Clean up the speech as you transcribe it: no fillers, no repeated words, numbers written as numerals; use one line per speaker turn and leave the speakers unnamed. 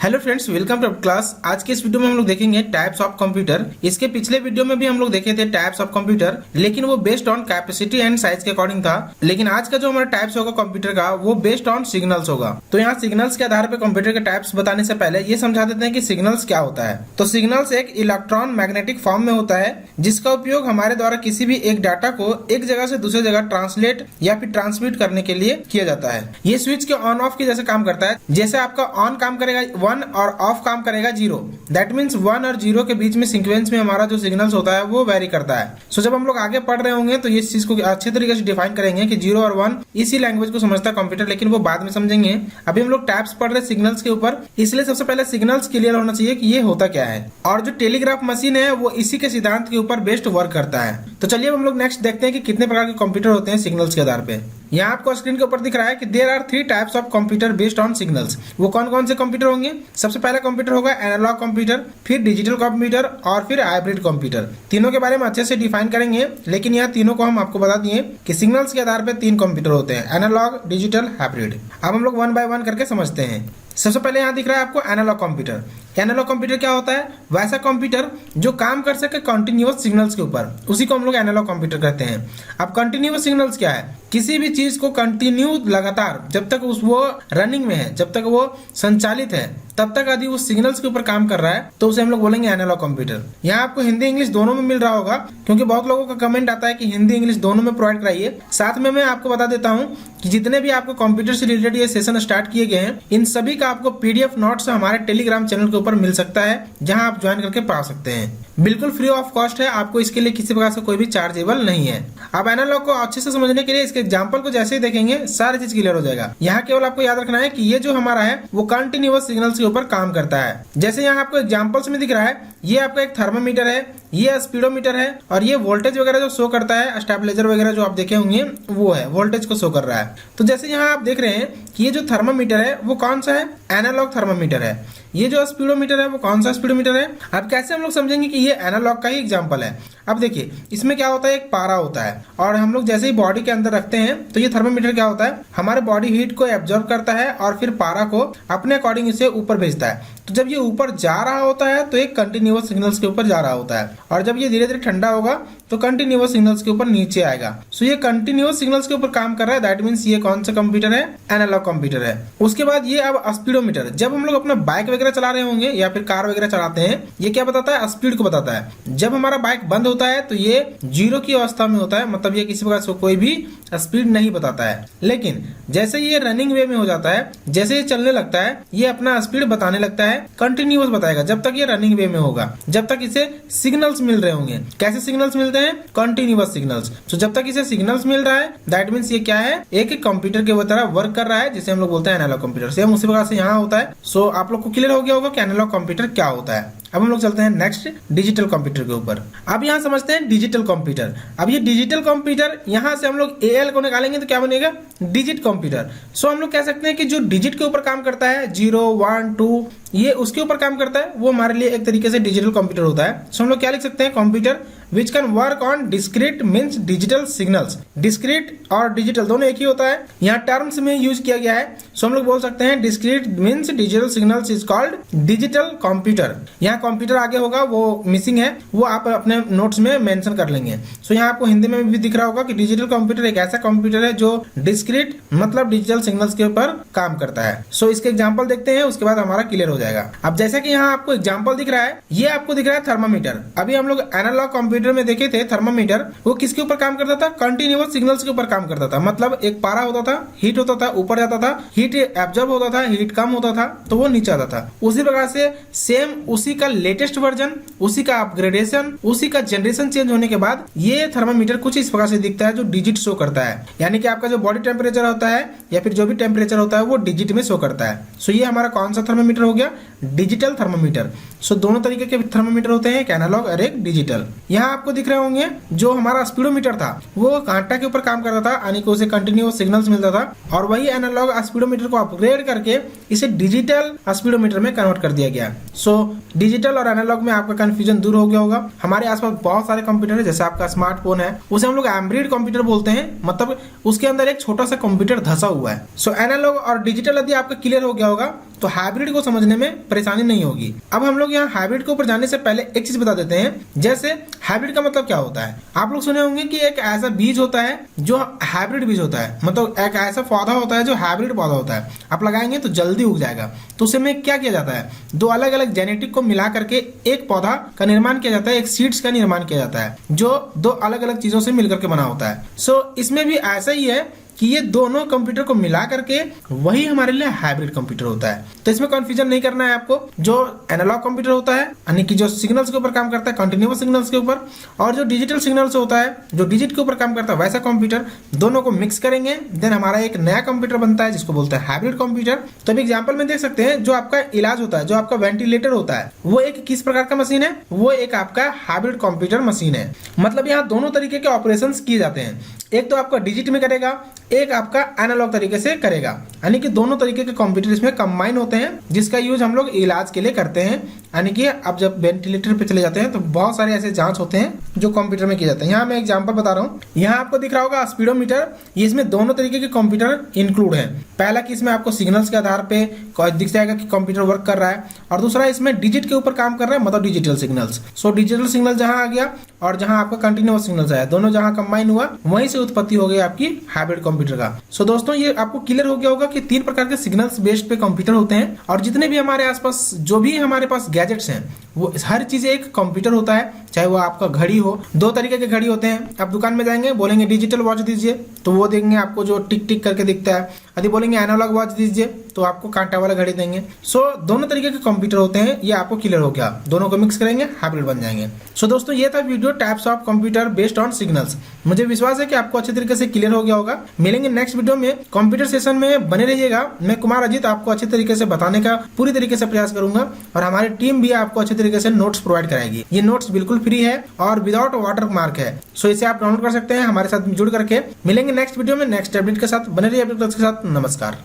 Hello friends, welcome to class. आज के इस वीडियो में हम लोग देखेंगे टाइप्स ऑफ कंप्यूटर। इसके पिछले वीडियो में भी हम लोग देखे थे टाइप्स ऑफ कंप्यूटर, लेकिन वो based on capacity and size के अकॉर्डिंग था। लेकिन आज का जो हमारा टाइप्स होगा कंप्यूटर का, वो बेस्ड ऑन सिग्नल्स होगा। तो यहाँ सिग्नल्स के आधार पर कंप्यूटर के टाइप्स बताने से पहले ये समझा देते हैं कि सिग्नल्स क्या होता है। तो सिग्नल्स एक इलेक्ट्रॉन मैग्नेटिक फॉर्म में होता है, जिसका उपयोग हमारे द्वारा किसी भी एक डाटा को एक जगह से दूसरी जगह ट्रांसलेट या फिर ट्रांसमिट करने के लिए किया जाता है। ये स्विच के ऑन ऑफ के जैसे काम करता है। जैसे आपका ऑन काम करेगा 1 और ऑफ काम करेगा 0। दैट मीन्स 1 और 0 के बीच में सीक्वेंस में हमारा जो सिग्नल्स होता है वो वेरी करता है। सो जब हम लोग आगे पढ़ रहे होंगे तो ये चीज को अच्छे तरीके से डिफाइन करेंगे कि 0 और 1 इसी लैंग्वेज को समझता है कंप्यूटर, लेकिन वो बाद में समझेंगे। अभी हम लोग टाइप्स पढ़ रहे सिग्नल्स के ऊपर, इसलिए सबसे पहले सिग्नल्स क्लियर होना चाहिए कि ये होता क्या है। और जो टेलीग्राफ मशीन है वो इसी के सिद्धांत के ऊपर बेस्ट वर्क करता है। तो चलिए हम लोग नेक्स्ट देखते हैं कि कितने प्रकार के कंप्यूटर होते हैं सिग्नल्स के आधार पे। यहाँ आपको स्क्रीन के ऊपर दिख रहा है कि there are 3 types of computer based on signals. वो कौन कौन से कंप्यूटर होंगे? सबसे पहला कंप्यूटर होगा एनालॉग कंप्यूटर, फिर डिजिटल कंप्यूटर और फिर हाइब्रिड कंप्यूटर। तीनों के बारे में अच्छे से डिफाइन करेंगे, लेकिन यहाँ तीनों को हम आपको बता दिए कि सिग्नल्स के आधार पर 3 कंप्यूटर होते हैं, एनालॉग, डिजिटल, हाइब्रिड। अब हम लोग 1 बाय 1 करके समझते हैं। सबसे पहले यहाँ दिख रहा है आपको एनालॉग कंप्यूटर। एनालॉग कंप्यूटर क्या होता है? वैसा कंप्यूटर जो काम कर सके कंटिन्यूअस सिग्नल्स के ऊपर, उसी को हम लोग एनालॉग कंप्यूटर कहते हैं। अब कंटिन्यूअस सिग्नल्स क्या है? किसी भी चीज को कंटिन्यू लगातार जब तक वो रनिंग में है, जब तक वो संचालित है, तब तक यदि उस सिग्नल्स के ऊपर काम कर रहा है तो उसे हम लोग बोलेंगे एनालॉग कंप्यूटर। यहाँ आपको हिंदी इंग्लिश दोनों में मिल रहा होगा, क्योंकि बहुत लोगों का कमेंट आता है कि हिंदी इंग्लिश दोनों में प्रोवाइड कराइए। साथ में मैं आपको बता देता हूँ कि जितने भी आपको कंप्यूटर से रिलेटेड ये सेशन स्टार्ट किए गए हैं, इन सभी का आपको पीडीएफ नोट्स हमारे टेलीग्राम चैनल के ऊपर मिल सकता है, जहां आप ज्वाइन करके पा सकते हैं। बिल्कुल फ्री ऑफ कॉस्ट है, आपको इसके लिए किसी प्रकार से कोई भी चार्जेबल नहीं है। अब एनालॉग को अच्छे से समझने के लिए इसके एग्जांपल को जैसे ही देखेंगे सारी चीज क्लियर हो जाएगा। यहाँ केवल आपको याद रखना है कि ये जो हमारा है वो कंटिन्यूअस सिग्नल्स के ऊपर काम करता है। जैसे यहाँ आपको एग्जांपल्स में दिख रहा है, ये आपका एक थर्मोमीटर है, ये स्पीडोमीटर है, और ये वोल्टेज वगैरह जो शो करता है, स्टेबलाइजर वगैरह जो आप देखे होंगे वो है, वोल्टेज को शो कर रहा है। तो जैसे यहाँ आप देख रहे हैं कि ये जो थर्मोमीटर है वो कौन सा है? एनालॉग थर्मोमीटर है। ये जो स्पीडोमीटर है वो कौन सा स्पीडोमीटर है? अब कैसे हम लोग समझेंगे कि ये एनालॉग का ही एग्जांपल है? अब देखिए, इसमें क्या होता है, एक पारा होता है, और हम लोग जैसे ही बॉडी के अंदर रखते हैं तो ये थर्मोमीटर क्या होता है, हमारे बॉडी हीट को एब्जॉर्ब करता है और फिर पारा को अपने अकॉर्डिंग इसे ऊपर भेजता है। तो जब ये ऊपर जा रहा होता है तो एक कंटिन्यूअस सिग्नल्स के ऊपर जा रहा होता है, और जब ये धीरे धीरे ठंडा होगा तो कंटिन्यूअस सिग्नल्स के ऊपर नीचे आएगा। सो ये कंटिन्यूअस सिग्नल्स के ऊपर काम कर रहा है। दैट मीन्स ये कौन सा कंप्यूटर है? एनालॉग कंप्यूटर है। उसके बाद ये अब स्पीडोमीटर, जब हम लोग अपना बाइक वगैरह चला रहे होंगे या फिर कार वगैरह चलाते हैं, ये क्या बताता है? स्पीड को बताता है। जब हमारा बाइक बंद होता है तो ये 0 की अवस्था में होता है, मतलब ये किसी प्रकार से कोई भी स्पीड नहीं बताता है। लेकिन जैसे ये रनिंग वे में हो जाता है, जैसे ये चलने लगता है, ये अपना स्पीड बताने लगता है, कंटिन्यूअस बताएगा जब तक ये रनिंग वे में होगा, जब तक इसे सिग्नल्स मिल रहे होंगे। कैसे सिग्नल्स मिलते हैं? Continuous signals. तो जब तक इसे सिग्नल्स मिल रहा है, दैट मीन्स ये क्या है? एक कंप्यूटर के तरह वर्क कर रहा है, जिसे हम लोग बोलते हैं एनालॉग कंप्यूटर। सेम उसी प्रकार से यहाँ होता है। सो आप लोग को क्लियर हो गया होगा कि एनालॉग कंप्यूटर क्या होता है। अब हम लोग चलते हैं नेक्स्ट डिजिटल कंप्यूटर के ऊपर। अब यहाँ समझते हैं डिजिटल कंप्यूटर। अब ये डिजिटल कंप्यूटर, यहाँ से हम लोग एल को निकालेंगे तो क्या बनेगा? Digit computer. सो हम लोग कह सकते हैं कि जो डिजिट के ऊपर काम करता है, 0, 1, 2, ये उसके ऊपर काम करता है, वो हमारे लिए एक तरीके से डिजिटल कंप्यूटर होता है। सो हम लोग क्या लिख सकते हैं? Computer which can work on discrete means digital signals. Discrete और डिजिटल दोनों एक ही होता है, यहाँ टर्म्स में यूज किया गया है। सो हम लोग बोल सकते हैं discrete means digital signals is called digital computer. यहाँ कंप्यूटर आगे होगा, वो मिसिंग है, वो आप अपने नोट्स में मेंशन कर लेंगे। सो यहाँ आपको हिंदी में भी दिख रहा होगा कि डिजिटल कंप्यूटर एक ऐसा कंप्यूटर है जो डिस्क्रीट मतलब डिजिटल सिग्नल्स के ऊपर काम करता है। सो इसके एग्जांपल देखते हैं, उसके बाद हमारा क्लियर हो जाएगा। अब जैसा कि यहाँ आपको एग्जांपल दिख रहा है, ये आपको दिख रहा है थर्मामीटर। अभी हम लोग एनालॉग कंप्यूटर में देखे थे थर्मामीटर, वो किसके ऊपर काम करता था? कंटिन्यूअस सिग्नल्स के ऊपर काम करता था। मतलब एक पारा होता था, हीट होता था, ऊपर जाता था, हीट एब्जॉर्ब होता था, हीट कम होता था तो वो नीचे आता था। उसी प्रकार से सेम उसी का लेटेस्ट वर्जन, उसी का अपग्रेडेशन, उसी का जनरेशन चेंज होने के बाद ये थर्मामीटर कुछ इस प्रकार से दिखता है, जो डिजिट शो करता है। यानी कि आपका जो बॉडी टेम्परेचर होता है या फिर जो भी टेम्परेचर होता है वो डिजिट में शो करता है। सो ये हमारा कौन सा थर्मामीटर हो गया? Digital thermometer. सो दोनों तरीके के थर्मामीटर होते हैं, एक एनालॉग और एक डिजिटल। यहाँ आपको दिख रहे होंगे जो हमारा स्पीडोमीटर था वो कांटा के ऊपर काम करता था, यानी कि उसे कंटिन्यूअस सिग्नल्स मिलता था, और वही एनालॉग स्पीडोमीटर को अपग्रेड करके इसे डिजिटल स्पीडोमीटर में कन्वर्ट कर दिया गया। सो डिजिटल और एनालॉग में आपका कंफ्यूजन दूर हो गया होगा। हमारे आसपास बहुत सारे कंप्यूटर है, जैसे आपका स्मार्टफोन है, उसे हम लोग एम्बेडेड कंप्यूटर बोलते हैं, मतलब उसके अंदर एक छोटा सा कंप्यूटर धसा हुआ है। सो एनालॉग और डिजिटल यदि आपका क्लियर हो गया होगा तो हाइब्रिड को समझने में परेशानी नहीं होगी। अब हम लोग यहाँ हाइब्रिड के ऊपर जाने से पहले एक चीज बता देते हैं, जैसे हाइब्रिड का मतलब क्या होता है। आप लोग सुने होंगे कि एक ऐसा बीज होता है जो हाइब्रिड बीज होता है, मतलब एक ऐसा पौधा होता है जो हाइब्रिड पौधा होता है, आप लगाएंगे तो जल्दी उग जाएगा। तो उसे में क्या किया जाता है, दो अलग अलग जेनेटिक को मिला करके एक पौधा का निर्माण किया जाता है, एक सीड्स का निर्माण किया जाता है जो दो अलग अलग चीजों से मिलकर के बना होता है। सो इसमें भी ऐसा ही है कि ये दोनों कंप्यूटर को मिला करके वही हमारे लिए हाइब्रिड कंप्यूटर होता है। तो इसमें कंफ्यूजन नहीं करना है आपको। जो एनालॉग कंप्यूटर होता है यानी कि जो सिग्नल्स के ऊपर काम करता है, कंटिन्यूअस सिग्नल्स के ऊपर, और जो डिजिटल सिग्नल्स होता है जो डिजिट के ऊपर काम करता है, वैसा कंप्यूटर, दोनों को मिक्स करेंगे देन हमारा एक नया कंप्यूटर बनता है जिसको बोलते हैं हाइब्रिड कंप्यूटर। तो अभी एग्जाम्पल में देख सकते हैं, जो आपका इलाज होता है, जो आपका वेंटिलेटर होता है, वो एक किस प्रकार का मशीन है, वो एक आपका हाइब्रिड कंप्यूटर मशीन है। मतलब यहाँ दोनों तरीके के ऑपरेशंस किए जाते हैं, एक तो आपका डिजिट में करेगा, एक आपका एनालॉग तरीके से करेगा, यानी कि दोनों तरीके के कंप्यूटर इसमें कंबाइन होते हैं, जिसका यूज हम लोग इलाज के लिए करते हैं। यानी कि अब जब वेंटिलेटर पे चले जाते हैं तो बहुत सारे ऐसे जांच होते हैं जो कंप्यूटर में किए जाते हैं। यहाँ मैं एग्जांपल बता रहा हूँ, यहाँ आपको दिख रहा होगा स्पीडोमीटर, ये इसमें दोनों तरीके के कंप्यूटर इंक्लूड है। पहला कि इसमें आपको सिग्नल्स के आधार पे दिख जाएगा कि कंप्यूटर वर्क कर रहा है, और दूसरा इसमें डिजिट के ऊपर काम कर रहा है, मतलब digital signals. So digital signal जहां आ गया और जहां आपका कंटिन्यूअस सिग्नल्स आया, दोनों जहां कंबाइन हुआ, वहीं से उत्पत्ति हो गई आपकी हाइब्रिड कंप्यूटर का। सो दोस्तों ये आपको क्लियर हो गया होगा कि 3 प्रकार के सिग्नल्स बेस्ड पे कंप्यूटर होते हैं, और जितने भी हमारे आसपास जो भी हमारे पास गैजेट्स हैं वो हर चीज एक कंप्यूटर होता है। चाहे वो आपका घड़ी हो, 2 तरीके के घड़ी होते हैं। आप दुकान में जाएंगे, बोलेंगे डिजिटल वॉच दीजिए, तो वो देंगे आपको जो टिक टिक करके दिखता है। यदि बोलेंगे एनालॉग वॉच दीजिए तो आपको कांटा वाला घड़ी देंगे। सो दोनों तरीके के कंप्यूटर होते हैं, ये आपको क्लियर हो गया। दोनों को मिक्स करेंगे हाइब्रिड बन जाएंगे। सो दोस्तों ये था video types of computer based on signals. मुझे विश्वास है कि आपको अच्छे तरीके से क्लियर हो गया होगा। मिलेंगे नेक्स्ट वीडियो में, कंप्यूटर सेशन में बने रहिएगा। मैं कुमार अजीत आपको अच्छे तरीके से बताने का पूरी तरीके से प्रयास करूंगा, और हमारी टीम भी आपको अच्छे तरीके से नोट्स प्रोवाइड कराएगी। ये नोट्स बिल्कुल फ्री है और विदाउट वाटर मार्क है। सो इसे आप डाउनलोड कर सकते हैं हमारे साथ जुड़ करके। मिलेंगे नेक्स्ट वीडियो में नेक्स्ट अपडेट के साथ। बने रहिए अपडेट के साथ। नमस्कार।